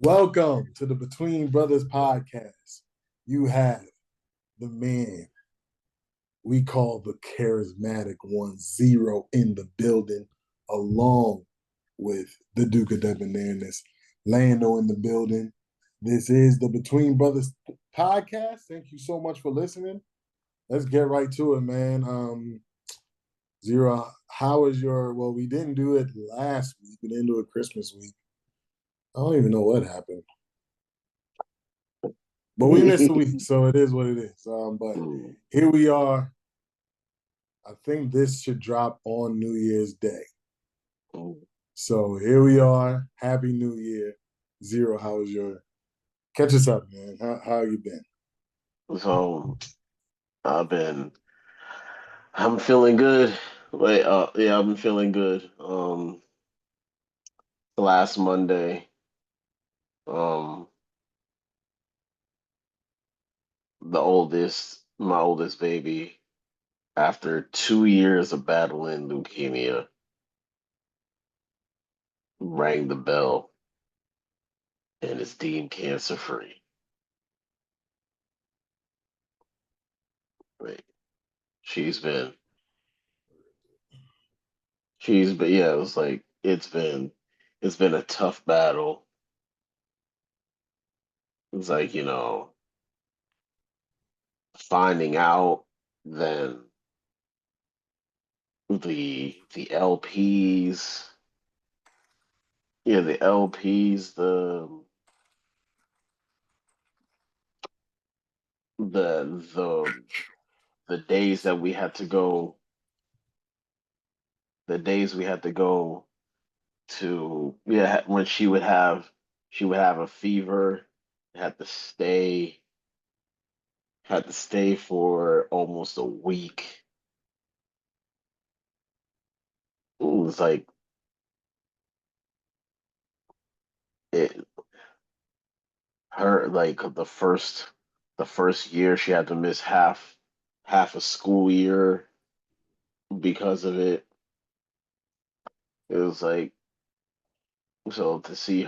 Welcome to the Between Brothers podcast. You have the man we call the charismatic 1-0 in the building, along with the Duke of Debonairness, Lando in the building. This is the Between Brothers podcast. Thank you so much for listening. Let's get right to it, man. Zero, how is well, we didn't do it last week. We didn't do it Christmas week. I don't even know what happened. But we missed a week, so it is what it is. But here we are. I think this should drop on New Year's Day. So here we are. Happy New Year. Zero, how was catch us up, man? How you been? So I'm feeling good. I've been feeling good. Last Monday, um, my oldest baby, after 2 years of battling leukemia, rang the bell and is deemed cancer free. Right. She's been, yeah, it was like, it's been a tough battle. It's like, finding out, then the LPs, the LPs, the the the days that we had to go, the days we had to go to, when she would have a fever, had to stay had to stay for almost a week. It was like it her like the first year she had to miss half a school year because of it. It was like, so to see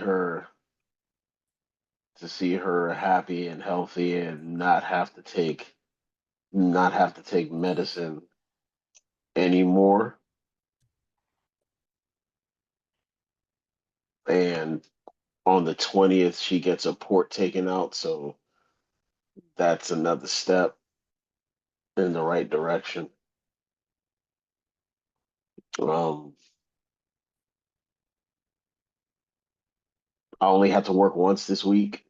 her happy and healthy and not have to take medicine anymore. And on the 20th she gets a port taken out, so that's another step in the right direction. um I only had to work once this week.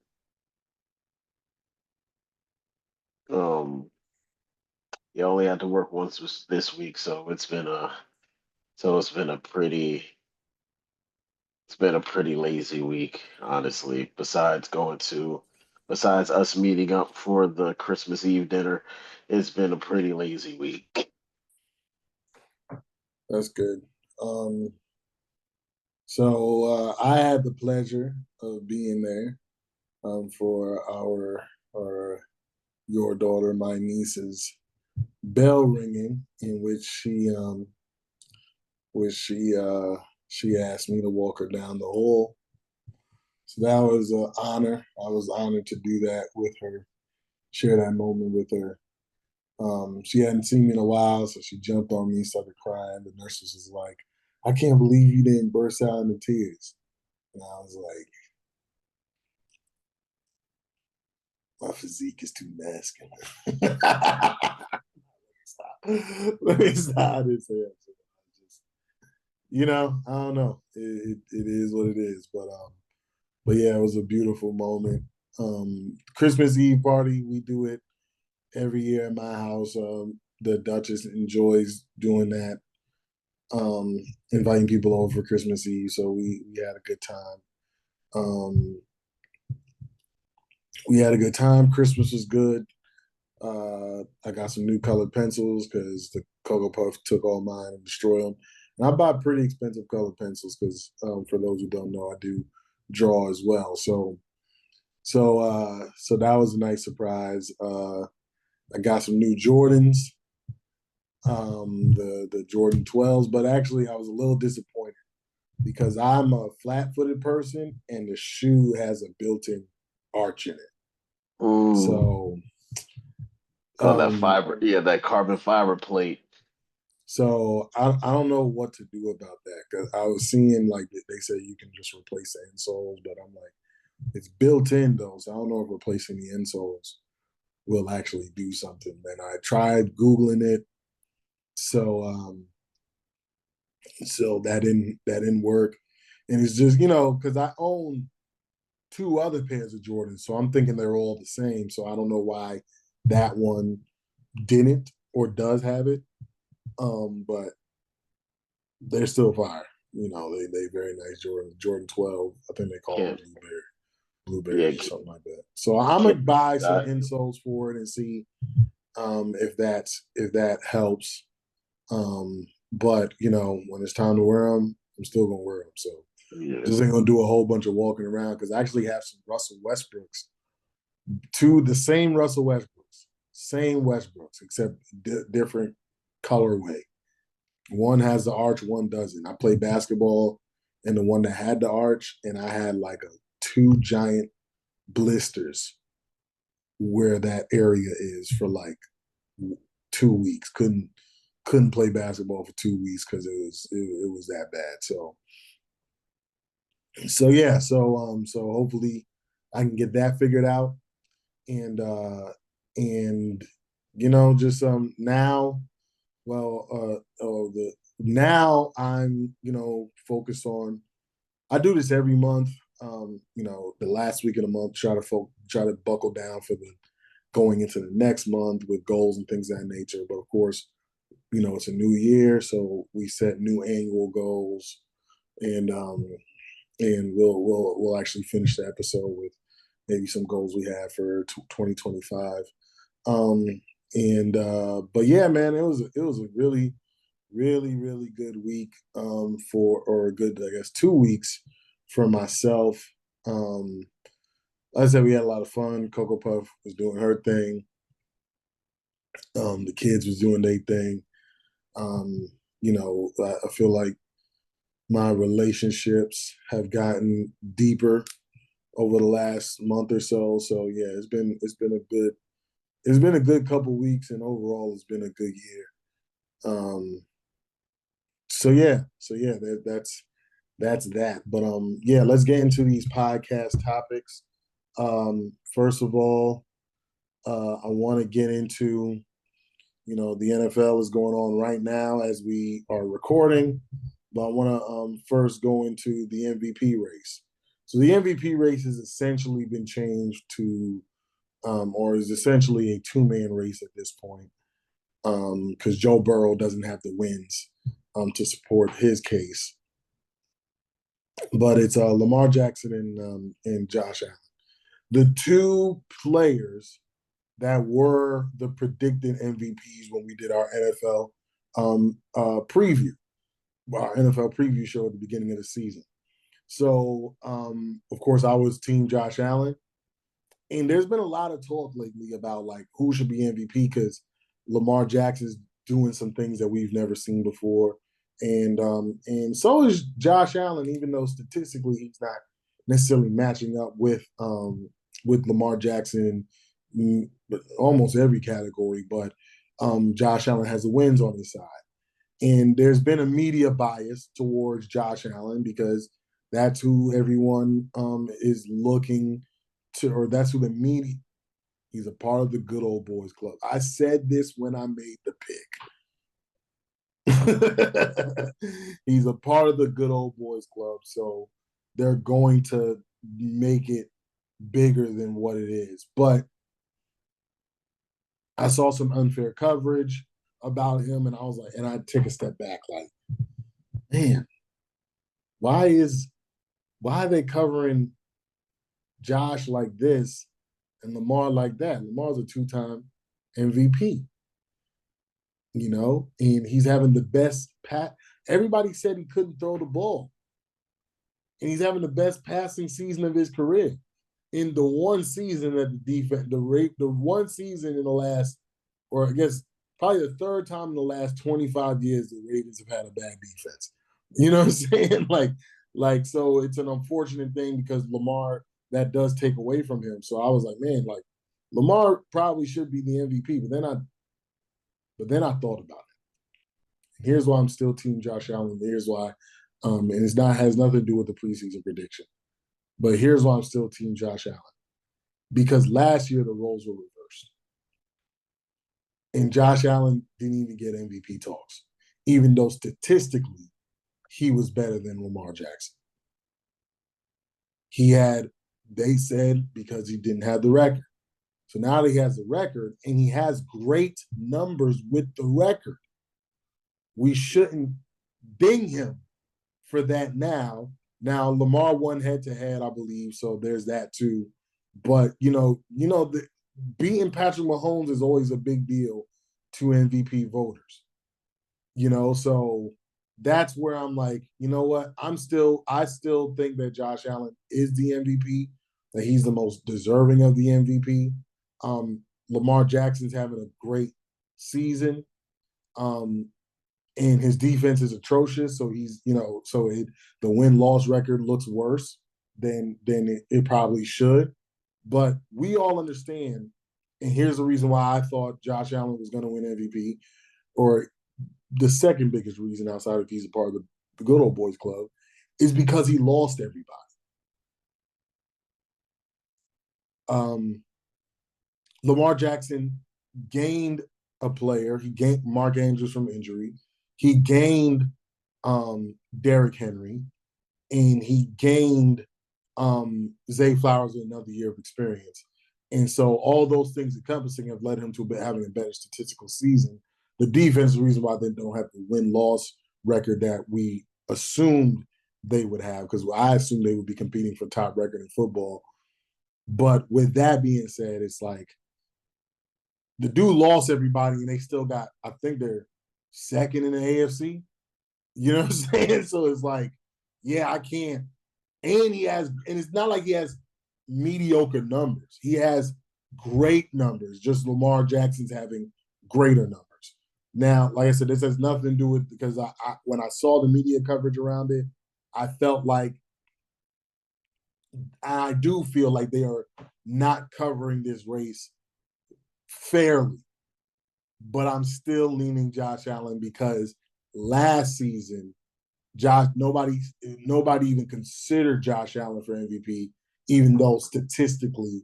um you only had to work once this week, so it's been a pretty lazy week, honestly. Besides us meeting up for the Christmas Eve dinner, it's been a pretty lazy week. That's good. Um, so I had the pleasure of being there for or your daughter, my niece's bell ringing, in which she asked me to walk her down the hall. So that was an honor. I was honored to do that with her, share that moment with her. She hadn't seen me in a while, so she jumped on me, started crying. The nurses was like, "I can't believe you didn't burst out into tears." And I was like, "My physique is too masculine." Let me stop this. Just, I don't know. It is what it is. But yeah, it was a beautiful moment. Christmas Eve party, we do it every year at my house. The Duchess enjoys doing that, inviting people over for Christmas Eve. So we had a good time. Um, we had a good time. Christmas was good. I got some new colored pencils because the Cocoa Puff took all mine and destroyed them. And I buy pretty expensive colored pencils because, for those who don't know, I do draw as well. So that was a nice surprise. I got some new Jordans, the Jordan 12s, but actually I was a little disappointed because I'm a flat-footed person and the shoe has a built-in arch in it. Ooh. So Oh, that um fiber. Yeah, that carbon fiber plate. I don't know what to do about that because I was seeing like they say you can just replace the insoles, but I'm like it's built in though, so I don't know if replacing the insoles will actually do something. And I tried Googling it, so so that didn't work. And it's just, because I own two other pairs of Jordans, so I'm thinking they're all the same. So I don't know why that one didn't or does have it. But they're still fire. They very nice Jordan 12. I think they call them Can't. Yeah. blueberries or something like that. So I'm gonna Can't. buy some That. insoles for it and see if that helps. But when it's time to wear them, I'm still gonna wear them. So Yeah. just ain't gonna do a whole bunch of walking around because I actually have some Russell Westbrooks, two the same Russell Westbrooks, same Westbrooks except different colorway. One has the arch, one doesn't. I played basketball in the one that had the arch, and I had like two giant blisters where that area is for like 2 weeks. Couldn't play basketball for 2 weeks because it was that bad. So yeah, so hopefully I can get that figured out, and and just now, well the now I'm focused on. I do this every month. The last week of the month, try to buckle down for the going into the next month with goals and things of that nature. But of course, it's a new year, so we set new annual goals, and we'll actually finish the episode with maybe some goals we have for 2025. Um, and but yeah, man, it was a really really good week for or a good I guess 2 weeks for myself. Um, like I said, we had a lot of fun. Coco Puff was doing her thing. The kids was doing their thing. Um, I feel like my relationships have gotten deeper over the last month or so. So yeah, it's been a good couple weeks, and overall, it's been a good year. Um, so yeah, that's that. But yeah, let's get into these podcast topics. First of all, I want to get into the NFL is going on right now as we are recording, but I want to first go into the MVP race. So the MVP race has essentially been changed to, or is essentially a two-man race at this point, because Joe Burrow doesn't have the wins to support his case. But it's Lamar Jackson and Josh Allen, the two players that were the predicted MVPs when we did our NFL preview, our NFL preview show at the beginning of the season. So, of course, I was Team Josh Allen, and there's been a lot of talk lately about like who should be MVP because Lamar Jackson's doing some things that we've never seen before, and so is Josh Allen, even though statistically he's not necessarily matching up with Lamar Jackson almost every category, but Josh Allen has the wins on his side. And there's been a media bias towards Josh Allen because that's who everyone is looking to, or that's who the media. He's a part of the good old boys club. I said this when I made the pick. He's a part of the good old boys club, so they're going to make it bigger than what it is. But I saw some unfair coverage about him, and I was like, and I take a step back, like, man, why are they covering Josh like this and Lamar like that? Lamar's a two-time MVP, and he's having the best pat. Everybody said he couldn't throw the ball, and he's having the best passing season of his career. In the one season that the defense, the one season in the last, or I guess probably the third time in the last 25 years the Ravens have had a bad defense. You know what I'm saying? So it's an unfortunate thing because Lamar that does take away from him. So I was like, man, like Lamar probably should be the MVP, but then I thought about it. Here's why I'm still Team Josh Allen. Here's why, and it's not has nothing to do with the preseason prediction. But here's why I'm still Team Josh Allen because last year the roles were reversed, and Josh Allen didn't even get MVP talks, even though statistically he was better than Lamar Jackson. He had, they said, because he didn't have the record. So now that he has the record and he has great numbers with the record, we shouldn't ding him for that now. Now Lamar won head to head, I believe, so there's that too. But beating Patrick Mahomes is always a big deal to MVP voters. So that's where I'm like, you know what? I still think that Josh Allen is the MVP, that he's the most deserving of the MVP. Lamar Jackson's having a great season. Um, and his defense is atrocious. So the win loss record looks worse than it probably should. But we all understand, and here's the reason why I thought Josh Allen was going to win MVP, or the second biggest reason outside of he's a part of the good old boys club, is because he lost everybody. Um, Lamar Jackson gained a player. He gained Mark Andrews from injury. He gained Derrick Henry, and he gained Zay Flowers with another year of experience. And so all those things encompassing have led him to having a better statistical season. The defense is the reason why they don't have the win-loss record that we assumed they would have, because I assumed they would be competing for top record in football. But with that being said, it's like the dude lost everybody and they still got, I think they're second in the AFC. You know what I'm saying? So it's like, yeah, I can't. And it's not like he has mediocre numbers. He has great numbers. Just Lamar Jackson's having greater numbers. Now, like I said, this has nothing to do with, because when I saw the media coverage around it, I felt like, I do feel like they are not covering this race fairly. But I'm still leaning Josh Allen because last season nobody even considered Josh Allen for MVP, even though statistically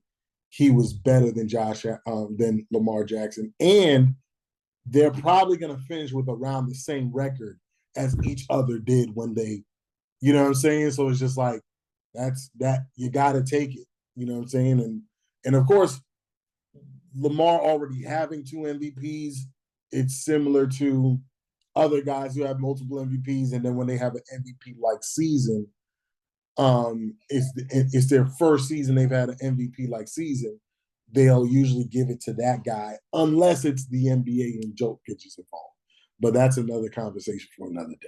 he was better than Lamar Jackson, and they're probably going to finish with around the same record as each other did when they, you know what I'm saying? So it's just like that you got to take it, you know what I'm saying? And of course, Lamar already having two MVPs, it's similar to other guys who have multiple MVPs, and then when they have an MVP like season, it's their first season they've had an MVP like season. They'll usually give it to that guy unless it's the NBA and Jokic is involved. But that's another conversation for another day.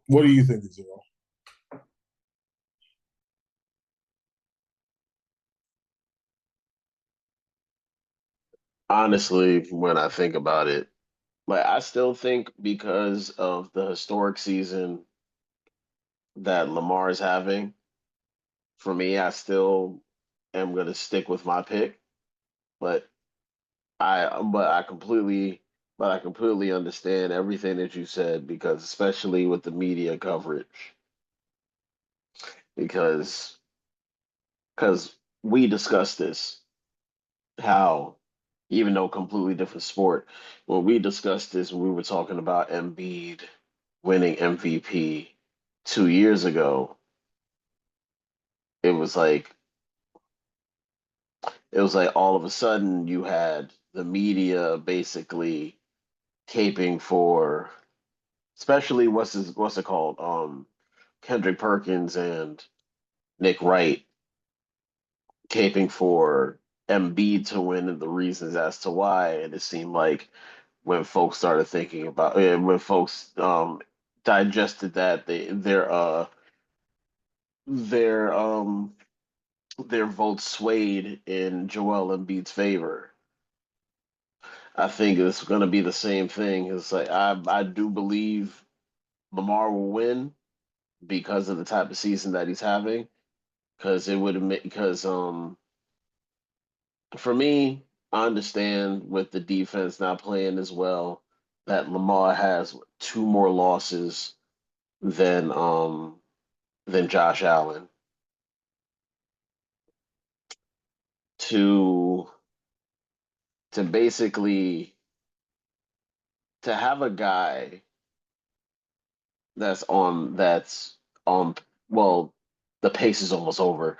What do you think, Zero? Honestly, when I think about it, like I still think because of the historic season that Lamar is having, for me, I still am gonna stick with my pick. But I completely understand everything that you said because especially with the media coverage, because because we discussed this, how even though completely different sport, when we discussed this, we were talking about Embiid winning MVP 2 years ago. It was like it was like all of a sudden you had the media basically caping for, especially what's it called? Kendrick Perkins and Nick Wright caping for Embiid to win and the reasons as to why. And it seemed like when folks started thinking about when folks digested that their their votes swayed in Joel Embiid's favor. I think it's going to be the same thing. It's like I do believe Lamar will win because of the type of season that he's having. Because it would make because for me, I understand with the defense not playing as well that Lamar has two more losses than um than Josh Allen to basically to have a guy that's on well the pace is almost over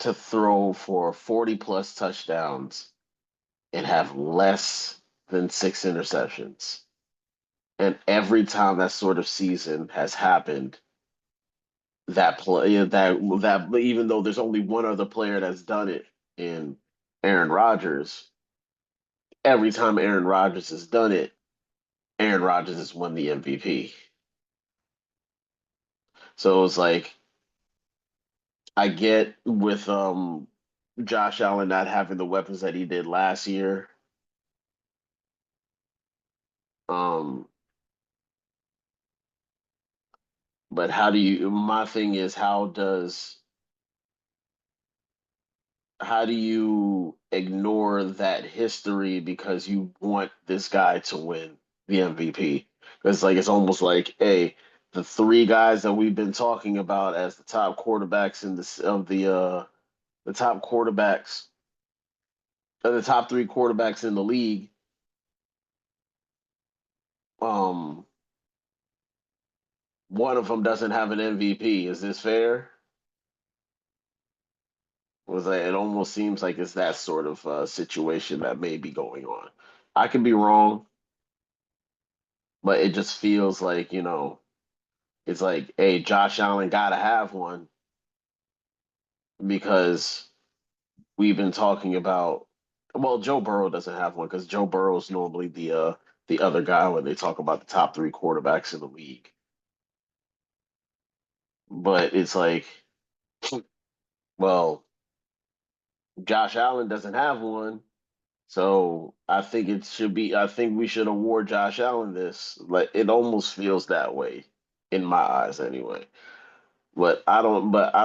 to throw for 40 plus touchdowns and have less than six interceptions. And every time that sort of season has happened, that play that even though there's only one other player that's done it in Aaron Rodgers, every time Aaron Rodgers has done it, Aaron Rodgers has won the MVP. So it's like I get with Josh Allen not having the weapons that he did last year. Um, but how do you? My thing is, how do you ignore that history because you want this guy to win the MVP? Because like it's almost like, hey, the three guys that we've been talking about as the top quarterbacks in the top quarterbacks, the top three quarterbacks in the league, um, one of them doesn't have an MVP. Is this fair? Was that it almost seems like it's that sort of situation that may be going on. I could be wrong, but it just feels like, it's like, hey, Josh Allen gotta have one because we've been talking about well, Joe Burrow doesn't have one because Joe Burrow is normally the other guy when they talk about the top three quarterbacks in the league. But it's like, well, Josh Allen doesn't have one. So I think we should award Josh Allen this. Like it almost feels that way in my eyes anyway. But I don't but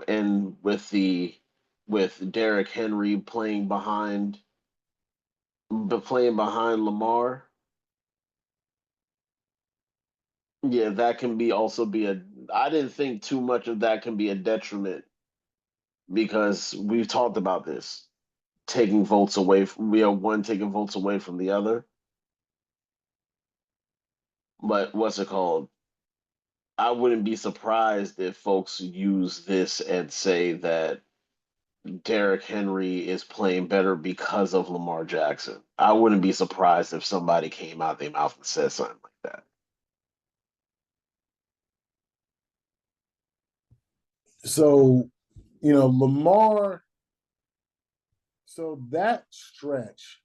and with Derrick Henry playing behind Lamar, yeah, that can be also be a I didn't think too much of that can be a detriment because we've talked about this. Taking votes away from we are one taking votes away from the other. But what's it called? I wouldn't be surprised if folks use this and say that Derrick Henry is playing better because of Lamar Jackson. I wouldn't be surprised if somebody came out their mouth and said something like that. So, Lamar, so that stretch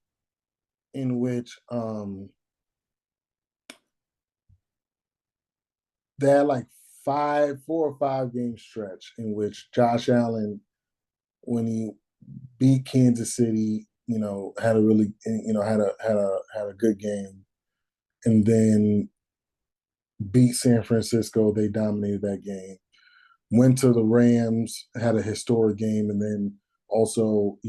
in which they had like 4 or 5 game stretch in which Josh Allen, when he beat Kansas City, had a really, had a good game, and then beat San Francisco. They dominated that game. Went to the Rams, had a historic game, and then also,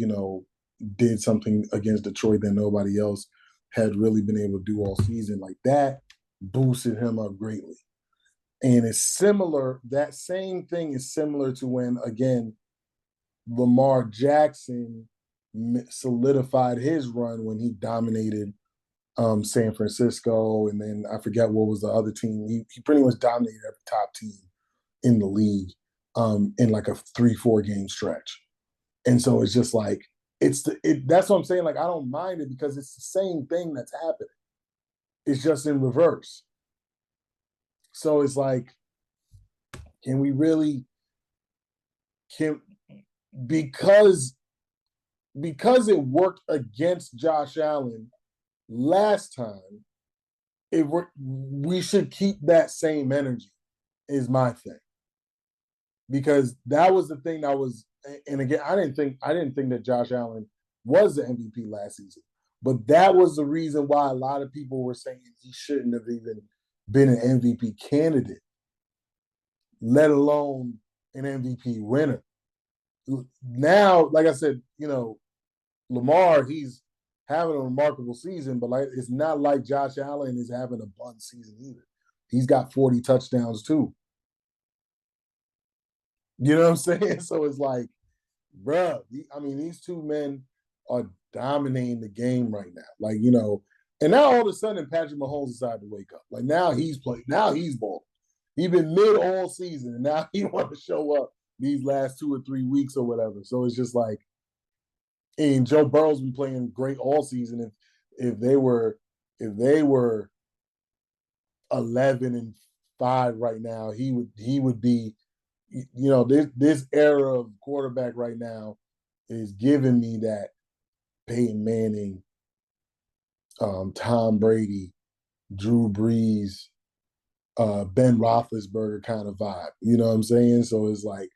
did something against Detroit that nobody else had really been able to do all season. Like that boosted him up greatly. And it's similar, that same thing is similar to when, again, Lamar Jackson solidified his run when he dominated San Francisco. And then I forget what was the other team. He pretty much dominated every top team in the league in like a 3-4 game stretch. And so it's just like, that's what I'm saying. Like, I don't mind it because it's the same thing that's happening. It's just in reverse. So it's like, can we really can because it worked against Josh Allen last time, we should keep that same energy is my thing. Because that was the thing that was, and again, I didn't think that Josh Allen was the MVP last season. But that was the reason why a lot of people were saying he shouldn't have even been an MVP candidate, let alone an MVP winner. Now, like I said, Lamar, he's having a remarkable season, but like it's not like Josh Allen is having a bun season either. He's got 40 touchdowns too. You know what I'm saying? So it's like, bruh, these two men are dominating the game right now. Like, and now all of a sudden Patrick Mahomes decided to wake up. Like now he's playing, now he's balling. He's been mid all season, and now he want to show up these last 2 or 3 weeks or whatever. So it's just like, and Joe Burrow's been playing great all season. If they were 11-5 right now, he would be, this era of quarterback right now is giving me that Peyton Manning, Tom Brady, Drew Brees, Ben Roethlisberger kind of vibe. You know what I'm saying? So it's like,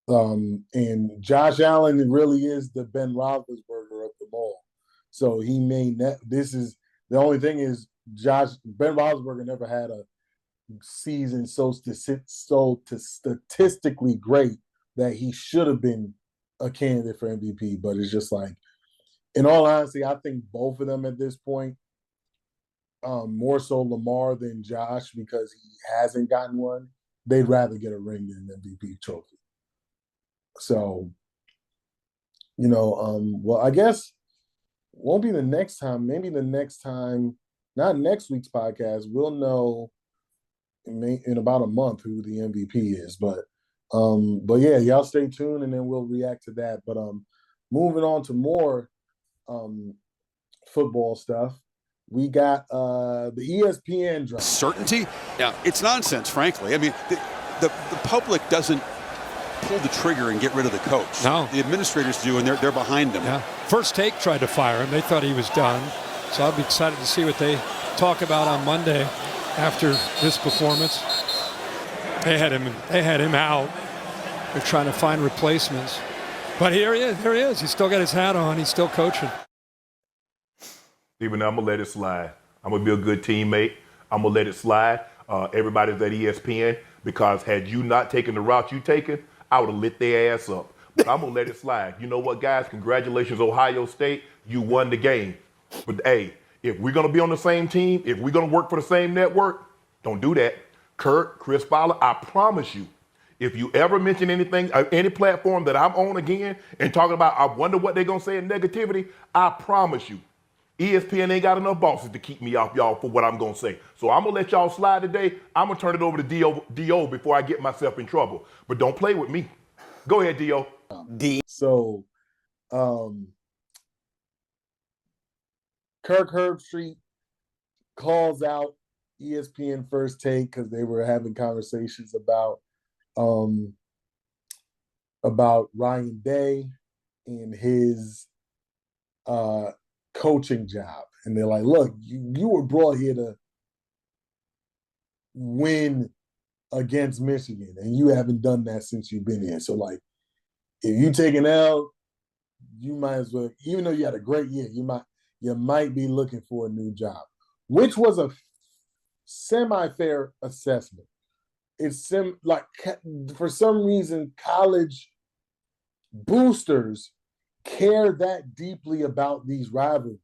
and Josh Allen really is the Ben Roethlisberger of the ball. So he may this is the only thing is Ben Roethlisberger never had a season so statistically great that he should have been a candidate for MVP. But it's just like, in all honesty, I think both of them at this point, more so Lamar than Josh because he hasn't gotten one. They'd rather get a ring than an MVP trophy. So, well, I guess won't be the next time. Maybe the next time, not next week's podcast. We'll know in about a month who the MVP is. But yeah, y'all stay tuned and then we'll react to that. But moving on to more football stuff. We got the ESPN draft. Certainty? Yeah, it's nonsense, frankly. I mean, the public doesn't pull the trigger and get rid of the coach. No. The administrators do, and they're behind them. Yeah. First Take tried to fire him. They thought he was done. So I'll be excited to see what they talk about on Monday after this performance. They had him out. They're trying to find replacements. But here he is. He's still got his hat on. He's still coaching. Even though I'm going to let it slide. I'm going to be a good teammate. I'm going to let it slide. Everybody's at ESPN because had you not taken the route you taken, I would have lit their ass up. But I'm going to let it slide. You know what, guys? Congratulations, Ohio State. You won the game. But, hey, if we're going to be on the same team, if we're going to work for the same network, don't do that. Kirk, Chris Fowler, I promise you, if you ever mention anything, any platform that I'm on again and talking about, I wonder what they're going to say in negativity, I promise you, ESPN ain't got enough bosses to keep me off y'all for what I'm going to say. So I'm going to let y'all slide today. I'm going to turn it over to D.O. before I get myself in trouble. But don't play with me. Go ahead, D.O. So, Kirk Herbstreit calls out ESPN First Take because they were having conversations about Ryan Day and his coaching job. And they're like, look, you were brought here to win against Michigan, and you haven't done that since you've been here. So, like, if you take an L, you might as well, even though you had a great year, you might be looking for a new job, which was a semi-fair assessment. It's for some reason, college boosters care that deeply about these rivalries.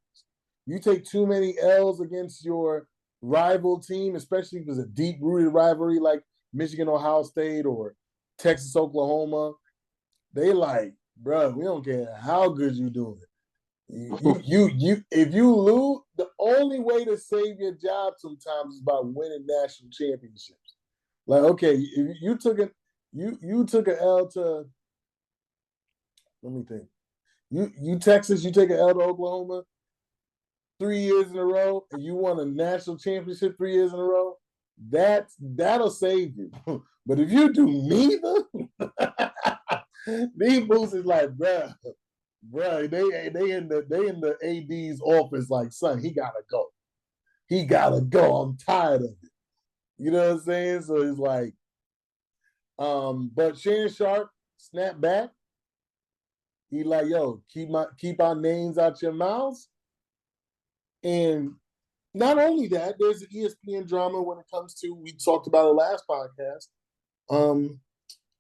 You take too many L's against your rival team, especially if it's a deep-rooted rivalry like Michigan, Ohio State, or Texas, Oklahoma. They like, bro, we don't care how good you doing. If you lose, the only way to save your job sometimes is by winning national championships. Like, okay, if you took an L to, let me think. You Texas, you take an L to Oklahoma 3 years in a row, and you won a national championship 3 years in a row, that'll save you. But if you do neither, these boosters like, bruh, they in the AD's office like, son, he gotta go. He gotta go. I'm tired of it. You know what I'm saying? So it's like, but Shannon Sharp snapped back. He like, yo, keep our names out your mouths. And not only that, there's an ESPN drama when it comes to, we talked about it last podcast.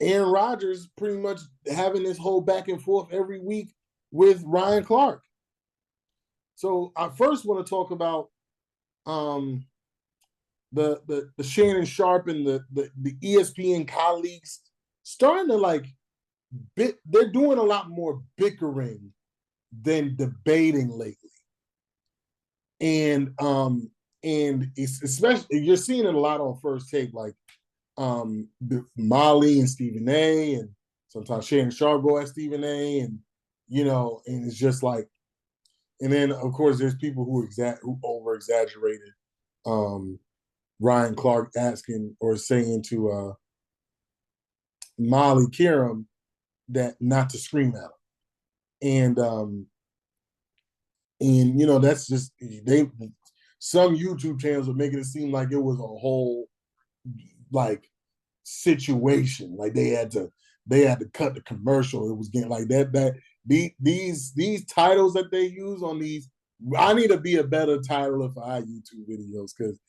Aaron Rodgers pretty much having this whole back and forth every week with Ryan Clark. So I first want to talk about the Shannon Sharp and the ESPN colleagues starting to they're doing a lot more bickering than debating lately. And it's especially, you're seeing it a lot on First Take, like Molly and Stephen A, and sometimes Shannon Sharp go at Stephen A, and and it's just like, and then of course there's people who over exaggerated Ryan Clark asking or saying to Molly Kiram that not to scream at him, and that's just some YouTube channels are making it seem like it was a whole like situation, like they had to cut the commercial. It was getting like that these titles that they use on these, I need to be a better titler for our YouTube videos, because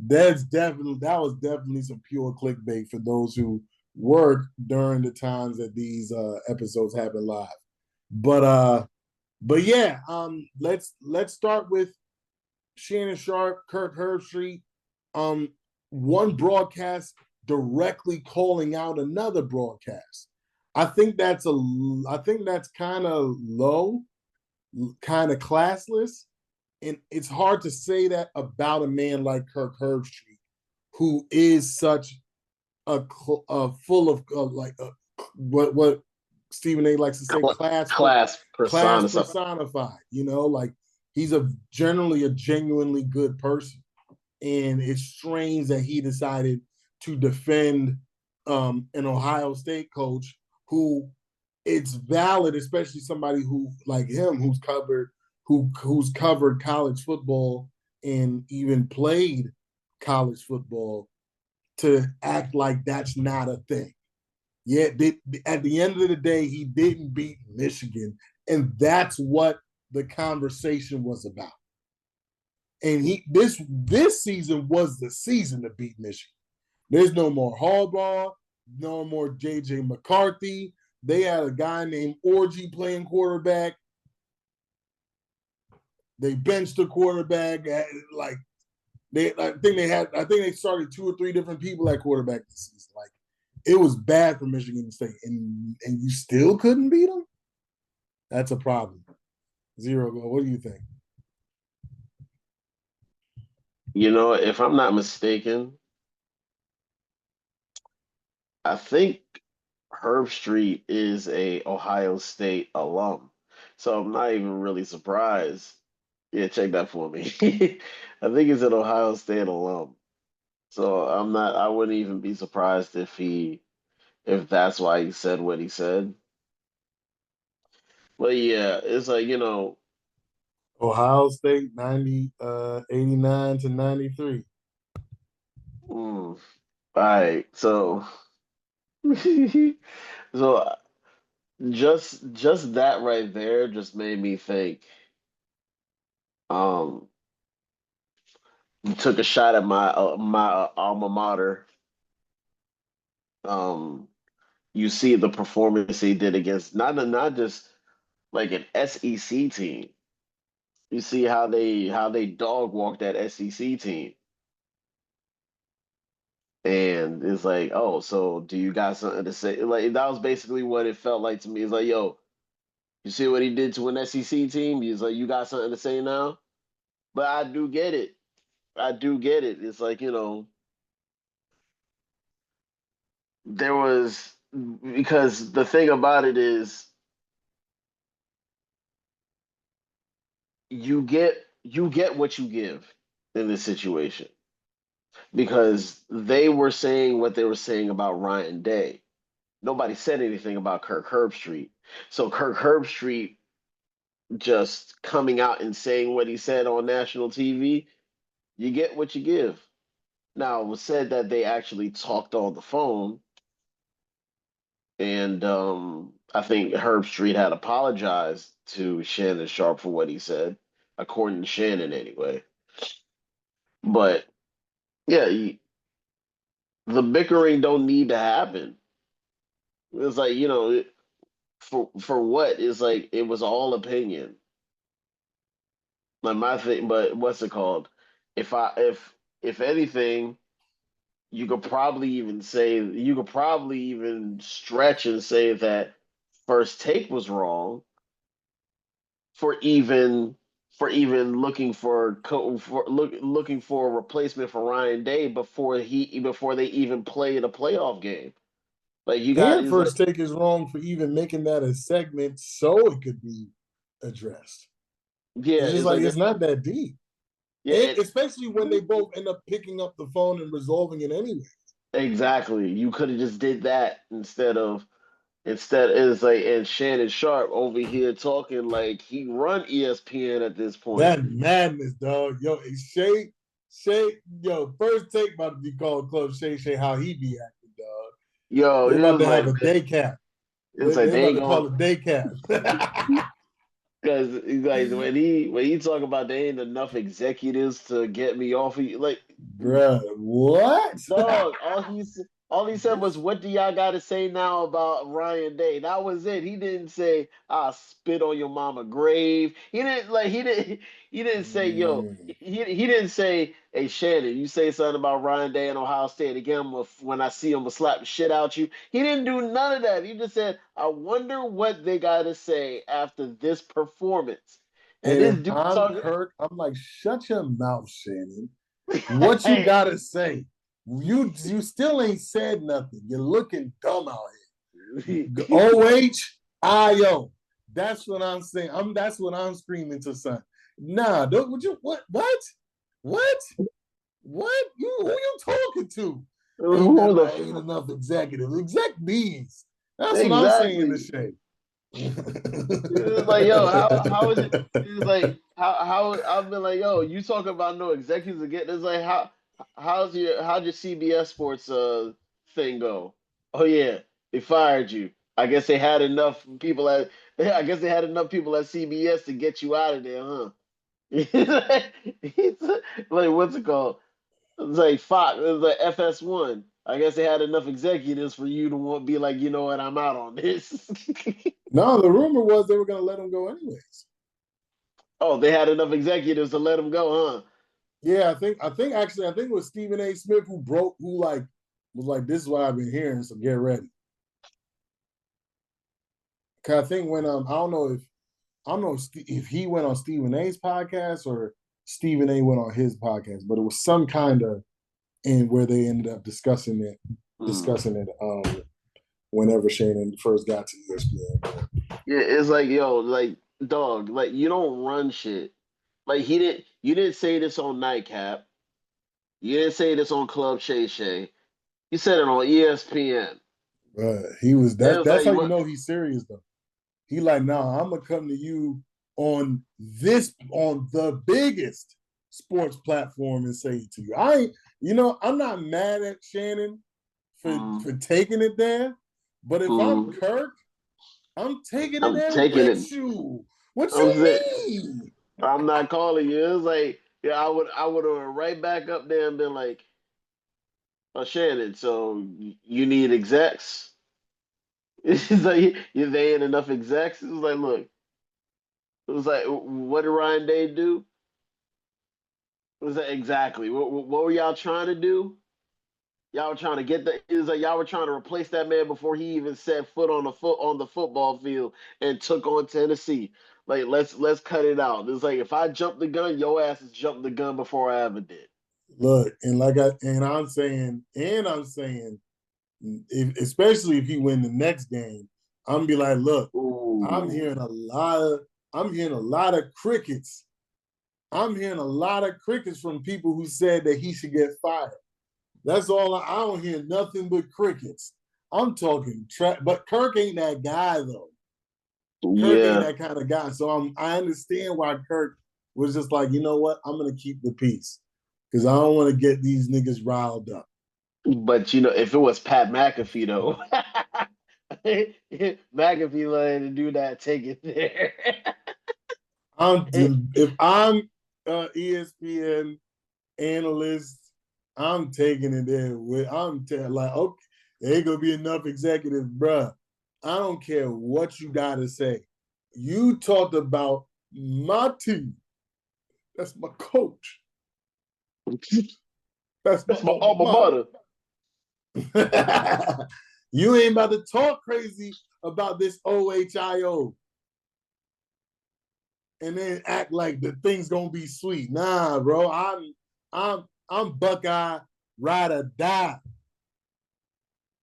that was definitely some pure clickbait for those who work during the times that these episodes happen live. But yeah, let's start with Shannon Sharp, Kirk Herbstreit. One broadcast directly calling out another broadcast. I think that's kind of low, kind of classless, and it's hard to say that about a man like Kirk Herbstreit, who is such a full of what Stephen A likes to say, class personified. Like he's generally a genuinely good person, and it's strange that he decided to defend an Ohio State coach who, it's valid, especially somebody who like him who's covered college football and even played college football, to act like that's not a thing. Yeah, at the end of the day, he didn't beat Michigan, and that's what the conversation was about. And this season was the season to beat Michigan. There's no more Harbaugh, no more JJ McCarthy. They had a guy named Orgy playing quarterback. They benched the quarterback. I think they started 2 or 3 different people at quarterback this season. Like, it was bad for Michigan State, and you still couldn't beat them. That's a problem. Zero. What do you think? If I'm not mistaken, I think Herbstreit is a Ohio State alum. So I'm not even really surprised. Yeah, check that for me. I think he's an Ohio State alum. So I wouldn't even be surprised if that's why he said what he said. But yeah, it's like, Ohio State 89 to 93. all right. So so just that right there just made me think, um you took a shot at my alma mater. Um you see the performance he did against not just like an SEC team. You see how they dog walked that SEC team. And it's like, oh, so do you got something to say? Like, that was basically what it felt like to me. It's like, yo, you see what he did to an SEC team? He's like, you got something to say now? But I do get it. I do get it. It's like, there was, because the thing about it is, you get what you give in this situation, because they were saying what they were saying about Ryan Day. Nobody said anything about Kirk Herbstreit. So Kirk Herbstreit just coming out and saying what he said on national TV, you get what you give. Now, it was said that they actually talked on the phone, and I think Herbstreit had apologized to Shannon Sharp for what he said. according to Shannon anyway. But yeah, the bickering don't need to happen. It's like, for what? It's like it was all opinion. Like my thing, but what's it called? If anything, you could probably even stretch and say that First Take was wrong for even looking looking for a replacement for Ryan Day before they even played a playoff game. Like you got And is like First Take is wrong for even making that a segment so it could be addressed. yeah, It's just it's like like it's not that deep. yeah, And especially when they both end up picking up the phone and resolving it anyway. exactly. You could have just did that instead it's like and Shannon Sharp over here talking like he run ESPN at this point. That madness, dog. Yo, yo, First Take about to be called Club Shay how he be acting, dog. Yo, They it about was to like have a day cap. it's like They they about ain't to call going it day cap. because like when he talk about there ain't enough executives to get me off of you, like Bruh, what? dog, all he said was, "What do y'all got to say now about Ryan Day?" That was it. He didn't say, "I spit on your mama grave." He didn't say, "Yo." Mm. He didn't say, "Hey Shannon, you say something about Ryan Day and Ohio State again. When I see him, I'll slap the shit out you." He didn't do none of that. He just said, "I wonder what they got to say after this performance." And And this if dude I'm talking. Kirk, I'm like, shut your mouth, Shannon. What you gotta say? You still ain't said nothing. You're looking dumb out here. OHIO. That's what I'm saying. That's what I'm screaming to son. Nah, don't would you what? What? What? What? Who you talking to? Ain't Who that the right? Ain't enough executives. Exec these. That's what I'm saying to exactly? Shay. It was like, yo, how is it? It was like how I've been like, yo, you talking about no executives again? It's like how'd your CBS Sports thing go? Oh yeah, they fired you. I guess they had enough people at I guess they had enough people at CBS to get you out of there, huh? He's like what's it called? It's like Fox, it's like FS1. I guess they had enough executives for you to want be like, you know what, I'm out on this. No, the rumor was they were gonna let him go anyways. Oh, they had enough executives to let him go, huh? Yeah, I think it was Stephen A. Smith who like was like, this is what I've been hearing, so get ready. Cause I think when I don't know if he went on Stephen A.'s podcast or Stephen A. went on his podcast, but it was some kind of in where they ended up Hmm. discussing it whenever Shannon first got to ESPN. Yeah, it's like, yo, like, dog, like, you don't run shit. Like, you didn't say this on Nightcap. You didn't say this on Club Shay Shay. You said it on ESPN. He was It was that's like, how you what? know he's serious though. He like, nah, I'm gonna come to you on the biggest sports platform and say it to you. I'm not mad at Shannon Mm, for taking it there, but if I'm mm, Kirk, I'm taking it I'm there taking it. with you. What I'm you saying, mean? I'm not calling you. It's like, yeah, I would have right back up there and been like, oh, Shannon, so you need execs? It's like, they ain't enough execs. It was like, look, it was like, what did Ryan Day do? Was that exactly what were y'all trying to do? Y'all were trying to get the is like y'all were trying to replace that man before he even set foot on the football field and took on Tennessee. Like let's cut it out. It's like if I jump the gun, your ass has jumped the gun before I ever did. Look, I'm saying, especially if he win the next game, I'm gonna be like, look, I'm Ooh. hearing a lot of I'm hearing a lot of crickets. I'm hearing a lot of crickets from people who said that he should get fired. That's all. I don't hear nothing but crickets. I'm talking but Kirk ain't that guy though. Kirk ain't Yeah. that kind of guy. So I understand why Kirk was just like, you know what? I'm gonna keep the peace because I don't want to get these niggas riled up. But if it was Pat McAfee though, McAfee letting to do that, take it there. If I'm ESPN analyst, I'm taking it there. Like, okay, there ain't gonna be enough executives, bruh. I don't care what you gotta say. You talked about my team. That's my coach. That's my alma mater. You ain't about to talk crazy about this OHIO and then act like the thing's gonna be sweet. Nah, bro. I'm Buckeye ride or die.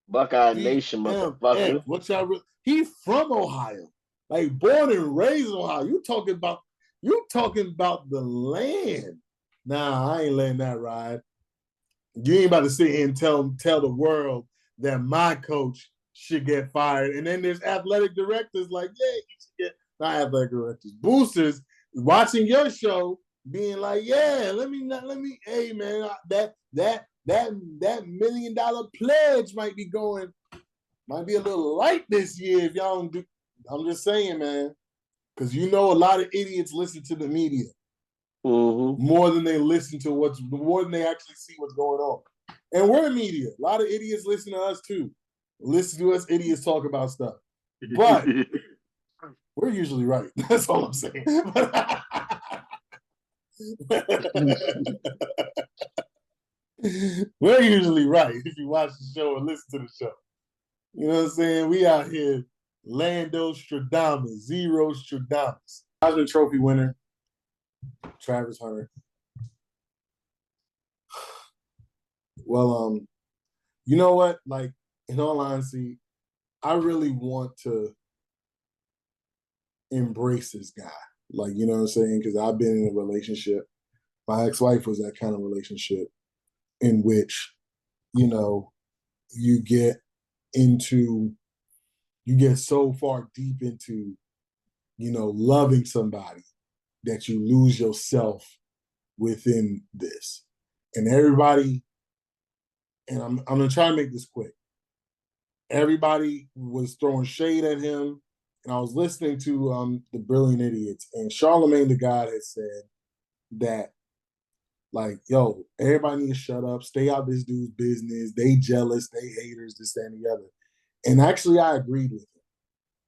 Buckeye Nation, BMX. motherfucker. He from Ohio, like born and raised in Ohio. You talking about the land? Nah, I ain't letting that ride. You ain't about to sit here and tell the world that my coach should get fired. And then there's athletic directors like, yeah, you should get not athletic directors, boosters watching your show, being like, yeah, let me, hey man, that $1 million pledge might be a little light this year if y'all don't do. I'm just saying, man, because a lot of idiots listen to the media more than they listen to more than they actually see what's going on. And we're media. A lot of idiots listen to us too. Listen to us idiots talk about stuff. But we're usually right. That's all I'm saying. We're usually right if you watch the show and listen to the show. You know what I'm saying? We out here, Lando Stradamus, Zero Stradamus. Heisman Trophy winner, Travis Hunter. Well, you know what? Like, in all honesty, I really want to embrace this guy. Like, you know what I'm saying? Because I've been in a relationship. My ex-wife was that kind of relationship in which, you get so far deep into, loving somebody that you lose yourself within this. And everybody, and I'm going to try to make this quick. Everybody was throwing shade at him. And I was listening to The Brilliant Idiots, and Charlamagne the God had said that, like, yo, everybody needs to shut up, stay out this dude's business. They jealous, they haters, this, that, and the other. And actually, I agreed with him.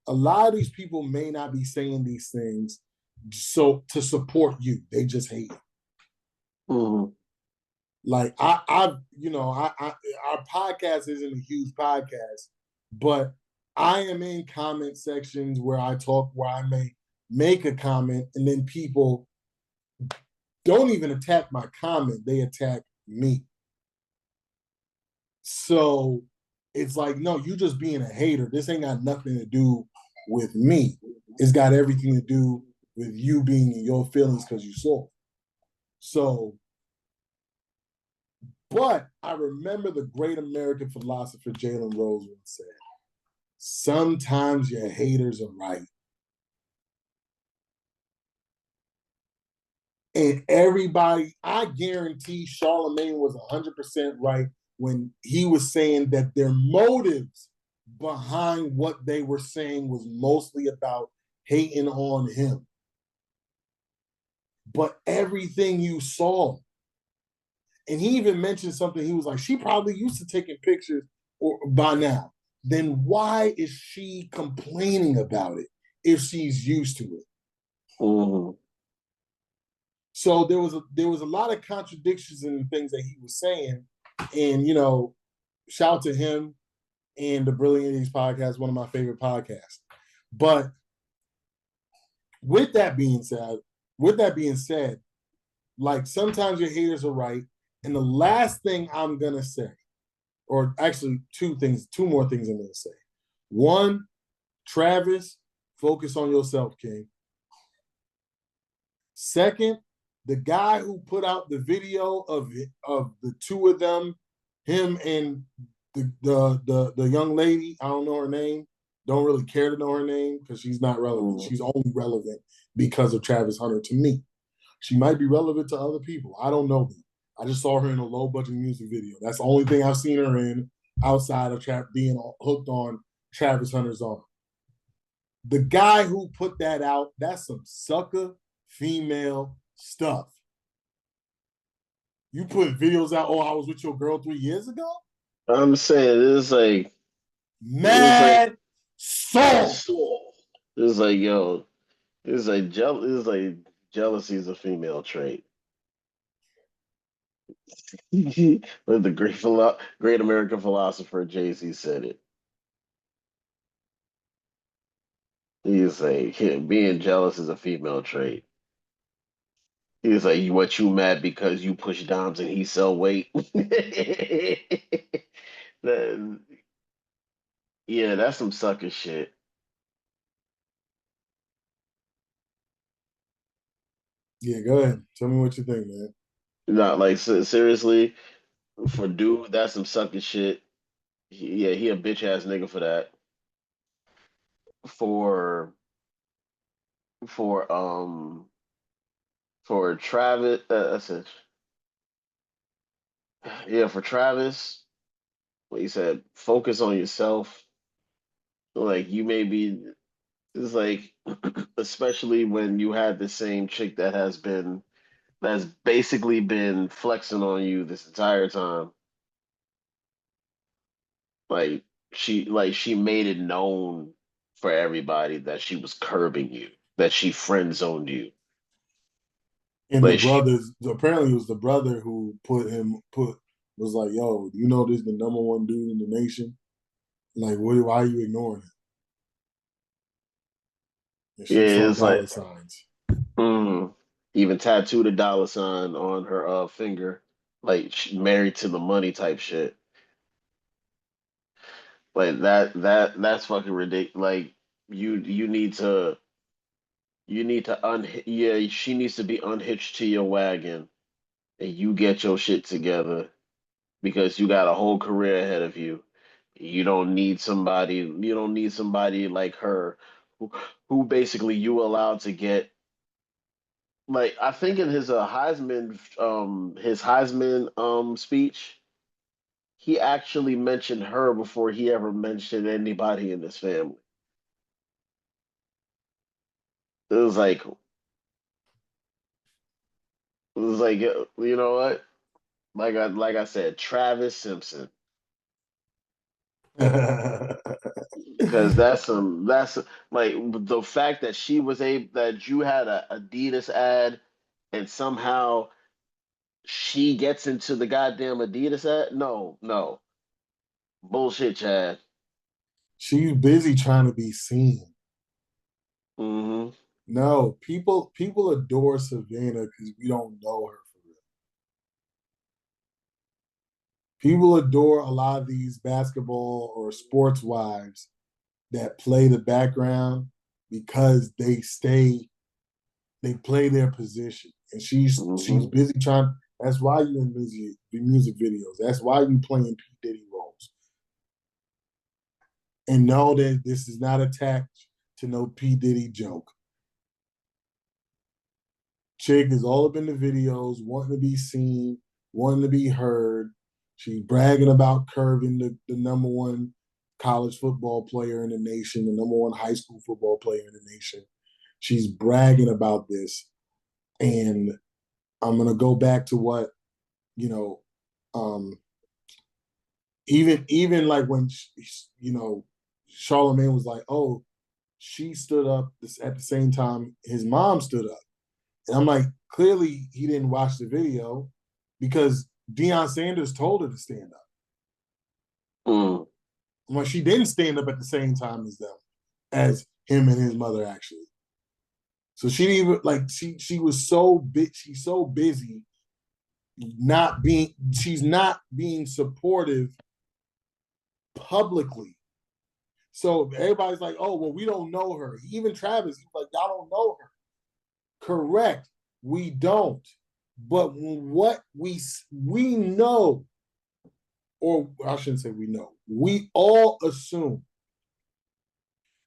A lot of these people may not be saying these things so to support you. They just hate you. Like our podcast isn't a huge podcast, but I am in comment sections where I may make a comment, and then people don't even attack my comment, they attack me. So it's like, no, you just being a hater. This ain't got nothing to do with me. It's got everything to do with you being in your feelings because you saw it. So, but I remember the great American philosopher Jalen Rose once said, sometimes your haters are right. And everybody, I guarantee Charlamagne was 100% right when he was saying that their motives behind what they were saying was mostly about hating on him. But everything you saw, and he even mentioned something, he was like, she probably used to taking pictures by now. Then why is she complaining about it if she's used to it? So there was a lot of contradictions in the things that he was saying. And, shout out to him and the Brilliant Idiots podcast, one of my favorite podcasts. But with that being said, like, sometimes your haters are right. And the last thing I'm going to say, or actually two more things I'm going to say. One, Travis, focus on yourself, King. Second, the guy who put out the video of the two of them, him and the young lady, I don't know her name, don't really care to know her name because she's not relevant. She's only relevant because of Travis Hunter to me. She might be relevant to other people. I don't know them. I just saw her in a low-budget music video. That's the only thing I've seen her in outside of being hooked on Travis Hunter's arm. The guy who put that out, that's some sucker female stuff. You put videos out, I was with your girl 3 years ago? I'm saying it's like mad soul. It's like yo, it's like jealousy is a female trait. But the great American philosopher Jay-Z said it. He's like, yeah, being jealous is a female trait. He's like, what you mad because you push dimes and he sell weight? That- yeah, that's some sucker shit. Yeah, go ahead. Tell me what you think, man. Not like seriously, for dude, that's some sucker shit. Yeah, he a bitch ass nigga for that. For for um for Travis, I said, yeah, for Travis, what he said, focus on yourself. Like you may be, it's like, especially when you had the same chick that's basically been flexing on you this entire time. Like she made it known for everybody that she was curbing you, that she friend zoned you. And the Like she, brothers, apparently it was the brother who was like, yo, you know this is the number one dude in the nation? Like, why are you ignoring him? And she yeah, saw it's like, dollar signs. mm, even tattooed a dollar sign on her finger, like she married to the money type shit. Like that's fucking ridiculous. Like you need to yeah, she needs to be unhitched to your wagon and you get your shit together because you got a whole career ahead of you. You don't need somebody like her who basically you allowed to get, like I think in his Heisman speech, he actually mentioned her before he ever mentioned anybody in his family. It was like you know what? Like I said, Travis Simpson. Because that's like the fact that she was that you had a Adidas ad and somehow she gets into the goddamn Adidas ad. No, no. Bullshit, Chad. She's busy trying to be seen. Hmm. No, people adore Savannah because we don't know her for real. People adore a lot of these basketball or sports wives that play the background because they play their position. And she's Hmm. busy trying. That's why you in music videos. That's why you playing P. Diddy roles. And know that this is not attached to no P. Diddy joke. Chick is all up in the videos, wanting to be seen, wanting to be heard. She's bragging about curving the number one college football player in the nation, the number one high school football player in the nation. She's bragging about this. And I'm gonna go back to what, you know, um, even like when Charlemagne was like, oh, she stood up at the same time his mom stood up. And I'm like, clearly he didn't watch the video because Deion Sanders told her to stand up. Mm. I'm like, she didn't stand up at the same time as him and his mother actually. So she didn't even like she was she's so busy she's not being supportive publicly. So everybody's like, oh, well, we don't know her. Even Travis, he's like, y'all don't know her. Correct. We don't. But what we know, or I shouldn't say we know, we all assume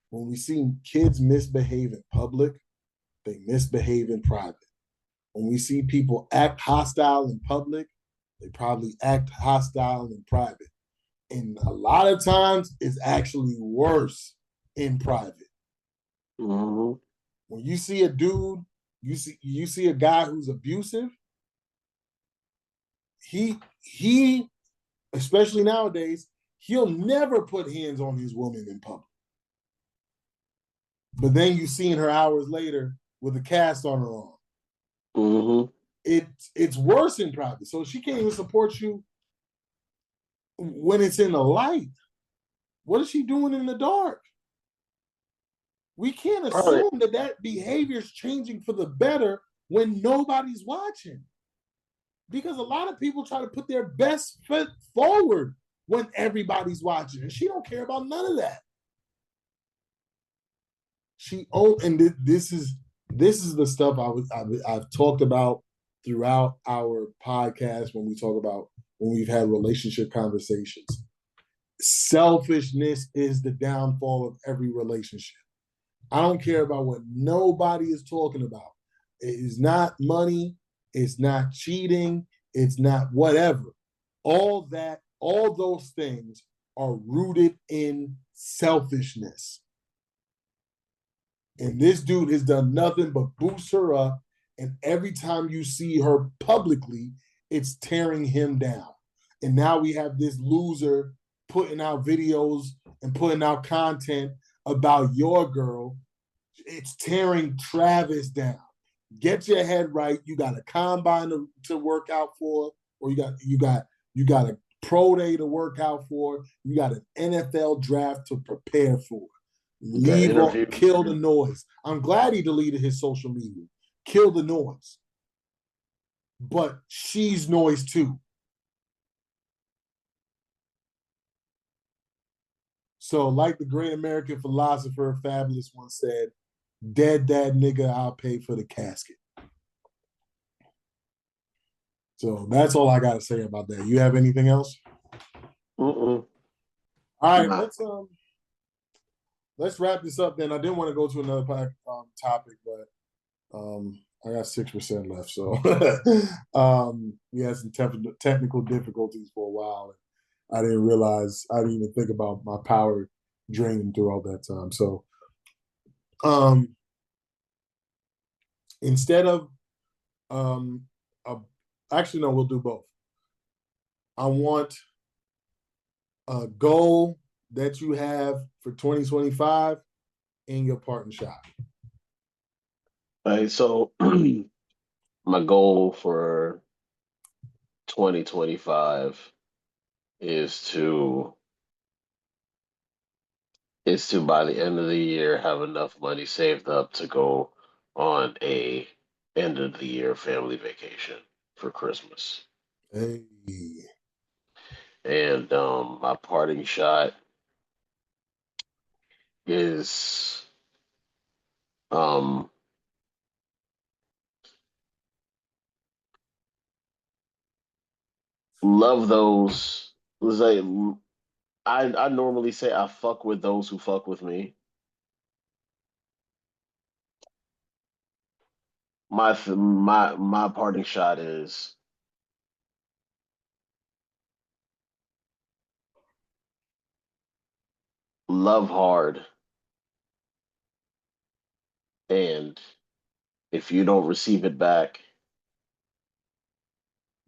when we see kids misbehave in public, they misbehave in private. When we see people act hostile in public, they probably act hostile in private. And a lot of times it's actually worse in private. Hmm. When you see a dude You see a guy who's abusive. He especially nowadays, he'll never put hands on his woman in public. But then you seen her hours later with a cast on her arm. Mm-hmm. It's worse in private. So she can't even support you when it's in the light. What is she doing in the dark? We can't assume that behavior is changing for the better when nobody's watching. Because a lot of people try to put their best foot forward when everybody's watching, and she don't care about none of that. This is the stuff I've talked about throughout our podcast when we've had relationship conversations. Selfishness is the downfall of every relationship. I don't care about what nobody is talking about. It is not money. It's not cheating. It's not whatever. All those things are rooted in selfishness. And this dude has done nothing but boost her up. And every time you see her publicly, it's tearing him down. And now we have this loser putting out videos and putting out content about your girl. It's tearing Travis down. Get your head right. You got a combine to work out for, or you got a pro day to work out for. You got an NFL draft to prepare for. Leave on, kill the noise. I'm glad he deleted his social media. Kill the noise. But she's noise too. So, like the great American philosopher Fabulous once said, dead that nigga, I'll pay for the casket. So that's all I got to say about that. You have anything else? Mm-mm. All right, let's wrap this up then. I didn't want to go to another topic, but I got 6% left. So we had some technical difficulties for a while. And I didn't even think about my power draining through all that time. So instead of actually, no, we'll do both. I want a goal that you have for 2025 in your partner shot. All right, so my goal for 2025 is to by the end of the year have enough money saved up to go on a end of the year family vacation for Christmas. Hey. And my parting shot is love those. Like, I normally say I fuck with those who fuck with me. My parting shot is love hard, and if you don't receive it back,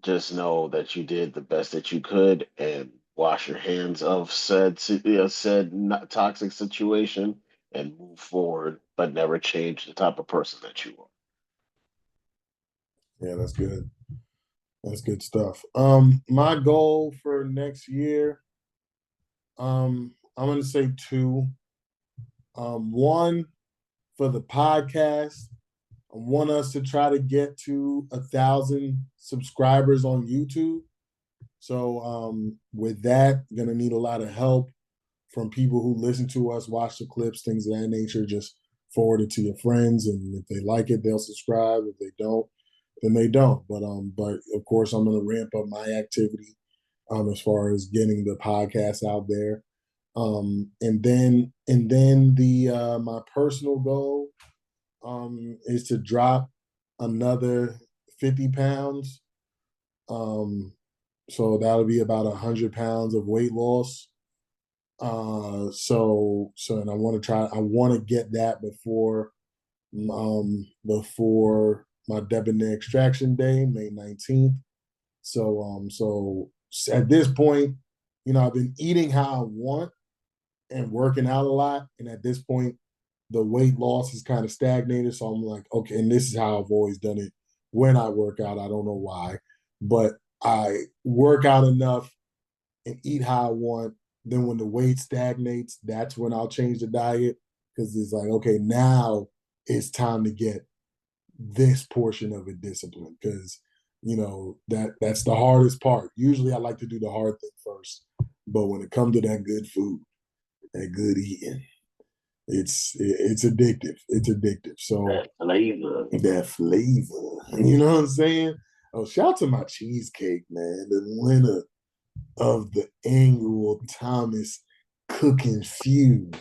just know that you did the best that you could and wash your hands of said toxic situation and move forward, but never change the type of person that you are. Yeah, that's good. That's good stuff. My goal for next year, I'm going to say 2. One, for the podcast, I want us to try to get to 1,000 subscribers on YouTube. So with that, going to need a lot of help from people who listen to us, watch the clips, things of that nature. Just forward it to your friends, and if they like it, they'll subscribe. If they don't, then they don't. But of course, I'm going to ramp up my activity as far as getting the podcast out there. And then the my personal goal is to drop another 50 pounds. So that'll be about 100 pounds of weight loss. And I want to get that before before my debonair extraction day, May 19th. So at this point, I've been eating how I want and working out a lot. And at this point, the weight loss is kind of stagnated. So I'm like, okay, and this is how I've always done it when I work out. I don't know why, but I work out enough and eat how I want. Then when the weight stagnates, that's when I'll change the diet, because it's like, okay, now it's time to get this portion of it disciplined, because that's the hardest part. Usually I like to do the hard thing first, but when it comes to that good food, that good eating, it's addictive. It's addictive. So that flavor, you know what I'm saying? Oh, shout out to my cheesecake, man, the winner of the annual Thomas Cooking Feud.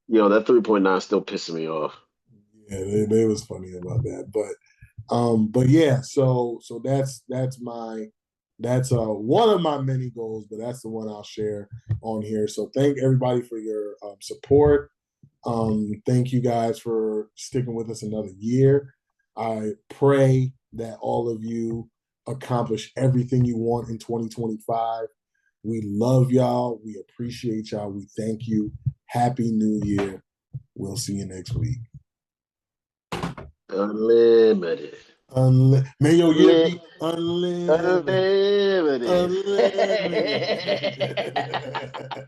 Yo, that 3.9 still pissing me off. Yeah, they was funny about that, but yeah, so that's one of my many goals, but that's the one I'll share on here. So thank everybody for your support. Thank you guys for sticking with us another year. I pray that all of you accomplish everything you want in 2025. We love y'all. We appreciate y'all. We thank you. Happy New Year. We'll see you next week. Unlimited. May your year be unlimited. Unlimited. Unlimited.